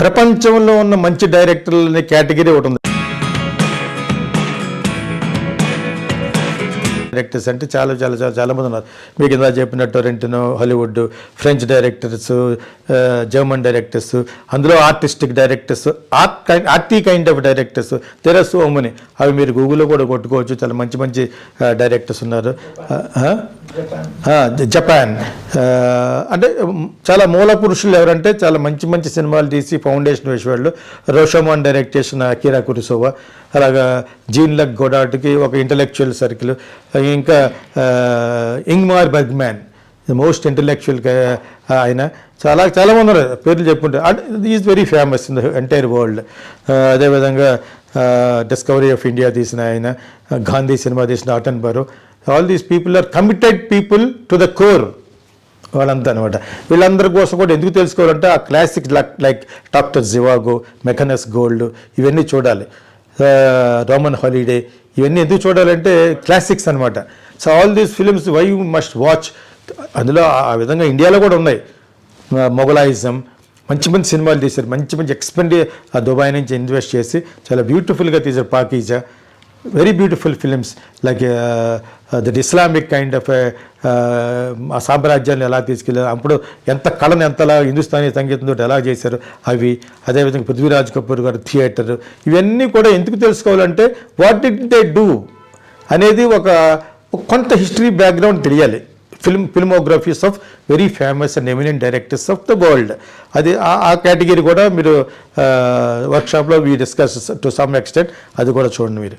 ప్రపంచంలో ఉన్న మంచి డైరెక్టర్లు అనే కేటగిరీ ఒకటి ఉంది. డైరెక్టర్స్ అంటే చాలా మంది ఉన్నారు. మీకు ఇందా చెప్పినట్టు Tarantino, Hollywood, French directors, German directors, అందులో artistic directors, arty kind of directors, there are so many. అవి మీరు గూగుల్లో కూడా కొట్టుకోవచ్చు. చాలా మంచి డైరెక్టర్స్ ఉన్నారు. జపాన్ అంటే చాలా మూల పురుషులు ఎవరంటే చాలా మంచి సినిమాలు తీసి ఫౌండేషన్ వేసేవాళ్ళు. రోషోమాన్ డైరెక్ట్ చేసిన అకిరా కురోసావా, అలాగా జీన్ లక్ గోడాట్కి ఒక ఇంటలెక్చువల్ సర్కిల్, ఇంకా ఇంగ్మార్ బర్గ్మ్యాన్ మోస్ట్ ఇంటలెక్చువల్ ఆయన. చాలా మంది ఉన్నారు, పేర్లు చెప్పుకుంటారు. Is very famous in the entire world. అదేవిధంగా డిస్కవరీ ఆఫ్ ఇండియా తీసిన ఆయన, గాంధీ సినిమా తీసిన Attenborough. All these people are committed people to the core. వాళ్ళంతా అనమాట. వీళ్ళందరి కోసం కూడా ఎందుకు తెలుసుకోవాలంటే ఆ classic like Doctor Zhivago, Mackenna's Gold, ఇవన్నీ చూడాలి. రోమన్ హాలిడే, ఇవన్నీ ఎందుకు చూడాలంటే క్లాసిక్స్ అనమాట. So all these films why you must watch. అందులో ఆ విధంగా ఇండియాలో కూడా ఉన్నాయి. మొఘలాయిజం, మంచి సినిమాలు తీశారు. మంచి ఆ దుబాయ్ నుంచి ఇన్వెస్ట్ చేసి చాలా బ్యూటిఫుల్గా తీశారు. Pakeezah, very beautiful films. Like that Islamic kind of ఆ సామ్రాజ్యాన్ని ఎలా తీసుకెళ్ళారు, అప్పుడు ఎంత కళను ఎంతలా హిందుస్థానీ సంగీతంతో ఎలా చేశారు అవి. అదేవిధంగా పృథ్వీరాజ్ కపూర్ గారు థియేటర్, ఇవన్నీ కూడా ఎందుకు తెలుసుకోవాలంటే వాట్ డిడ్ దే డూ అనేది ఒక కొంత హిస్టరీ బ్యాక్గ్రౌండ్ తెలియాలి. Filmographies of very famous and eminent directors of the world. అది ఆ కేటగిరీ కూడా మీరు వర్క్షాప్లో we discuss to some extent. అది కూడా చూడండి మీరు.